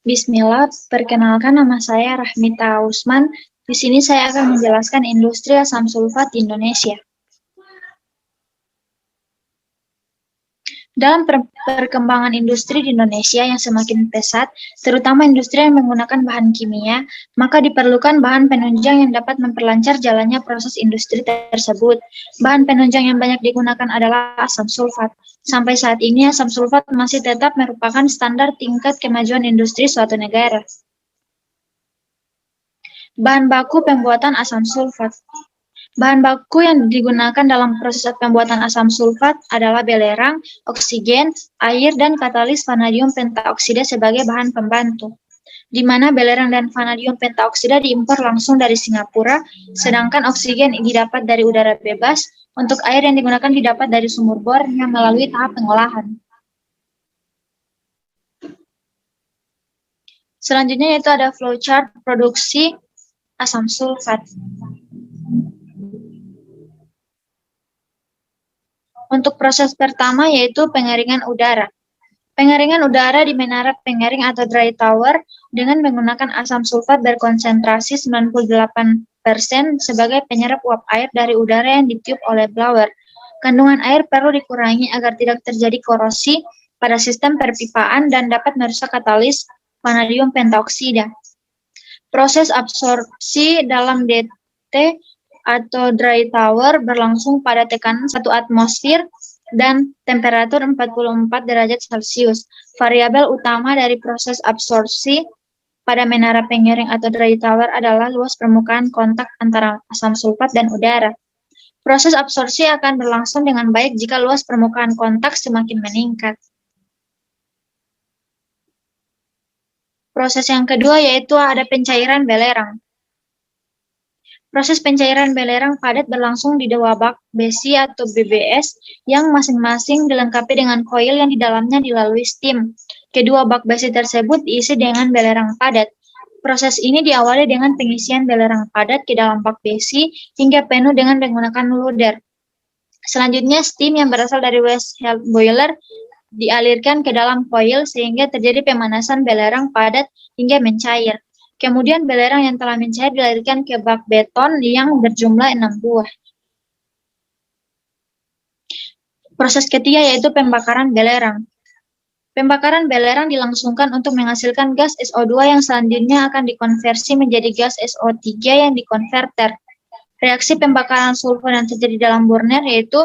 Bismillah, perkenalkan nama saya Rahmita Usman. Di sini saya akan menjelaskan industri asam sulfat di Indonesia. Dalam perkembangan industri di Indonesia yang semakin pesat, terutama industri yang menggunakan bahan kimia, maka diperlukan bahan penunjang yang dapat memperlancar jalannya proses industri tersebut. Bahan penunjang yang banyak digunakan adalah asam sulfat. Sampai saat ini, asam sulfat masih tetap merupakan standar tingkat kemajuan industri suatu negara. Bahan baku pembuatan asam sulfat. Bahan baku yang digunakan dalam proses pembuatan asam sulfat adalah belerang, oksigen, air, dan katalis vanadium pentaoksida sebagai bahan pembantu, di mana belerang dan vanadium pentaoksida diimpor langsung dari Singapura, sedangkan oksigen didapat dari udara bebas. Untuk air yang digunakan didapat dari sumur bor yang melalui tahap pengolahan. Selanjutnya yaitu ada flowchart produksi asam sulfat. Untuk proses pertama yaitu pengeringan udara. Pengeringan udara di menara pengering atau dry tower dengan menggunakan asam sulfat berkonsentrasi 98% sebagai penyerap uap air dari udara yang ditiup oleh blower. Kandungan air perlu dikurangi agar tidak terjadi korosi pada sistem perpipaan dan dapat merusak katalis vanadium pentaoksida. Proses absorpsi dalam DT atau dry tower berlangsung pada tekanan 1 atmosfer dan temperatur 44 derajat Celcius. Variabel utama dari proses absorpsi pada menara pengering atau dry tower adalah luas permukaan kontak antara asam sulfat dan udara. Proses absorpsi akan berlangsung dengan baik jika luas permukaan kontak semakin meningkat. Proses yang kedua yaitu ada pencairan belerang. Proses pencairan belerang padat berlangsung di 2 bak besi atau BBS yang masing-masing dilengkapi dengan koil yang di dalamnya dilalui steam. Kedua bak besi tersebut diisi dengan belerang padat. Proses ini diawali dengan pengisian belerang padat ke dalam bak besi hingga penuh dengan menggunakan loader. Selanjutnya, steam yang berasal dari waste heat boiler dialirkan ke dalam koil sehingga terjadi pemanasan belerang padat hingga mencair. Kemudian belerang yang telah mencair dilarikan ke bak beton yang berjumlah 6 buah. Proses ketiga yaitu pembakaran belerang. Pembakaran belerang dilangsungkan untuk menghasilkan gas SO2 yang selanjutnya akan dikonversi menjadi gas SO3 yang dikonverter. Reaksi pembakaran sulfur yang terjadi dalam burner yaitu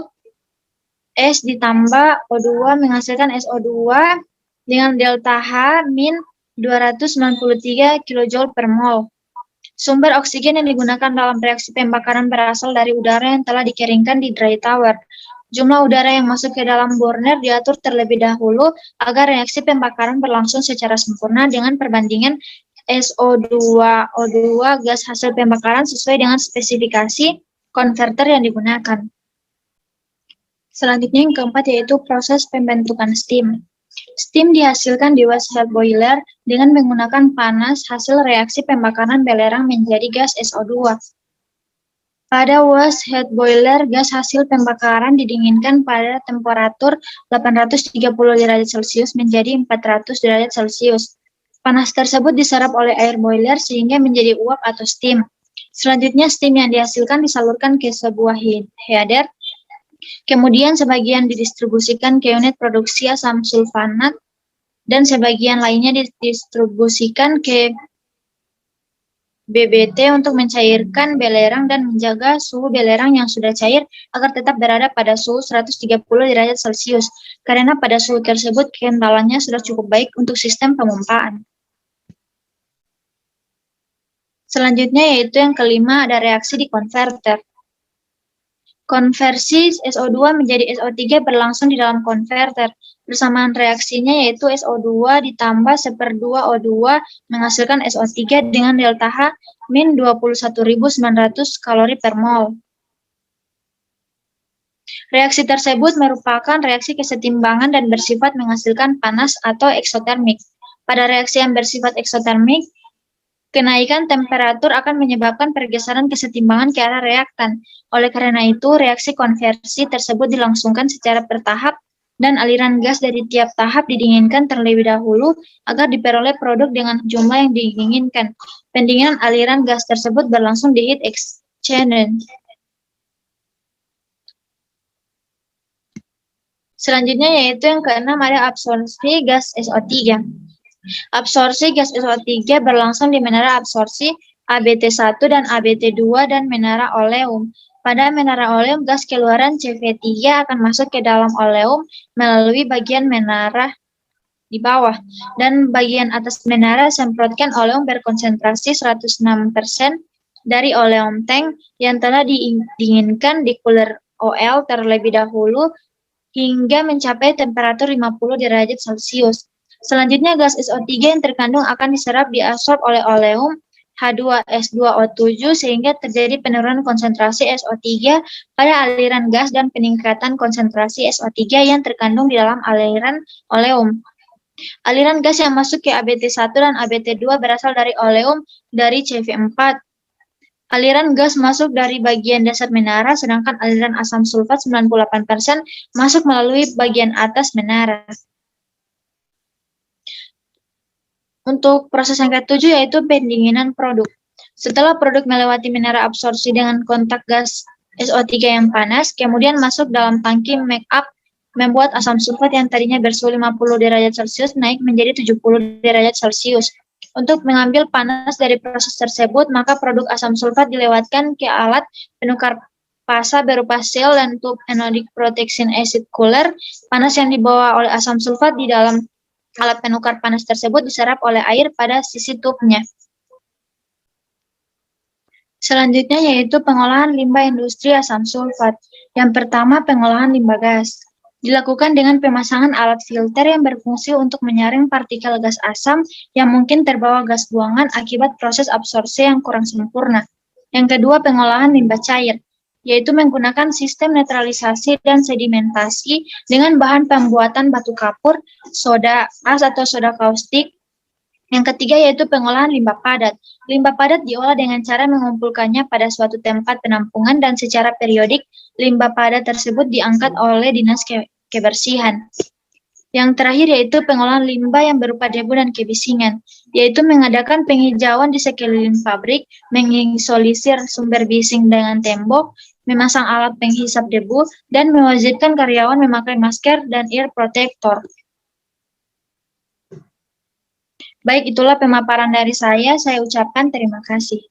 S ditambah O2 menghasilkan SO2 dengan delta H min 293 kJ per mol. Sumber oksigen yang digunakan dalam reaksi pembakaran berasal dari udara yang telah dikeringkan di dry tower. Jumlah udara yang masuk ke dalam burner diatur terlebih dahulu agar reaksi pembakaran berlangsung secara sempurna dengan perbandingan SO2-O2 gas hasil pembakaran sesuai dengan spesifikasi konverter yang digunakan. Selanjutnya yang keempat yaitu proses pembentukan steam. Steam dihasilkan di waste heat boiler dengan menggunakan panas hasil reaksi pembakaran belerang menjadi gas SO2. Pada waste heat boiler, gas hasil pembakaran didinginkan pada temperatur 830 derajat Celcius menjadi 400 derajat Celcius. Panas tersebut diserap oleh air boiler sehingga menjadi uap atau steam. Selanjutnya, steam yang dihasilkan disalurkan ke sebuah header. Kemudian sebagian didistribusikan ke unit produksi asam sulfanat dan sebagian lainnya didistribusikan ke BBT untuk mencairkan belerang dan menjaga suhu belerang yang sudah cair agar tetap berada pada suhu 130 derajat Celcius, karena pada suhu tersebut kekentalannya sudah cukup baik untuk sistem pemumpaan. Selanjutnya yaitu yang kelima ada reaksi di konverter. Konversi SO2 menjadi SO3 berlangsung di dalam konverter. Bersamaan reaksinya yaitu SO2 ditambah 1/2 O2 menghasilkan SO3 dengan delta H min 21.900 kalori per mol. Reaksi tersebut merupakan reaksi kesetimbangan dan bersifat menghasilkan panas atau eksotermik. Pada reaksi yang bersifat eksotermik, kenaikan temperatur akan menyebabkan pergeseran kesetimbangan ke arah reaktan. Oleh karena itu, reaksi konversi tersebut dilangsungkan secara bertahap dan aliran gas dari tiap tahap didinginkan terlebih dahulu agar diperoleh produk dengan jumlah yang diinginkan. Pendinginan aliran gas tersebut berlangsung di heat exchanger. Selanjutnya yaitu yang keenam ada absorpsi gas SO3. Absorpsi gas SO3 berlangsung di menara absorpsi ABT1 dan ABT2 dan menara oleum. Pada menara oleum, gas keluaran CV3 akan masuk ke dalam oleum melalui bagian menara di bawah, dan bagian atas menara semprotkan oleum berkonsentrasi 106% dari oleum tank yang telah didinginkan di cooler OL terlebih dahulu hingga mencapai temperatur 50 derajat Celcius. Selanjutnya, gas SO3 yang terkandung akan diserap diabsorb oleh oleum H2S2O7 sehingga terjadi penurunan konsentrasi SO3 pada aliran gas dan peningkatan konsentrasi SO3 yang terkandung di dalam aliran oleum. Aliran gas yang masuk ke ABT1 dan ABT2 berasal dari oleum dari CV4. Aliran gas masuk dari bagian dasar menara, sedangkan aliran asam sulfat 98% masuk melalui bagian atas menara. Untuk proses yang ketujuh yaitu pendinginan produk. Setelah produk melewati menara absorpsi dengan kontak gas SO3 yang panas, kemudian masuk dalam tangki make-up, membuat asam sulfat yang tadinya bersuhu 50 derajat Celcius naik menjadi 70 derajat Celcius. Untuk mengambil panas dari proses tersebut, maka produk asam sulfat dilewatkan ke alat penukar pasa berupa sel dan tube anodic protection acid cooler. Panas yang dibawa oleh asam sulfat di dalam alat penukar panas tersebut diserap oleh air pada sisi tube-nya. Selanjutnya yaitu pengolahan limbah industri asam sulfat. Yang pertama, pengolahan limbah gas. Dilakukan dengan pemasangan alat filter yang berfungsi untuk menyaring partikel gas asam yang mungkin terbawa gas buangan akibat proses absorpsi yang kurang sempurna. Yang kedua, pengolahan limbah cair, yaitu menggunakan sistem netralisasi dan sedimentasi dengan bahan pembuatan batu kapur, soda as atau soda kaustik. Yang ketiga yaitu pengolahan limbah padat. Limbah padat diolah dengan cara mengumpulkannya pada suatu tempat penampungan dan secara periodik limbah padat tersebut diangkat oleh Dinas Kebersihan. Yang terakhir yaitu pengolahan limbah yang berupa debu dan kebisingan, yaitu mengadakan penghijauan di sekeliling pabrik, mengisolisir sumber bising dengan tembok, memasang alat penghisap debu, dan mewajibkan karyawan memakai masker dan ear protector. Baik, itulah pemaparan dari saya ucapkan terima kasih.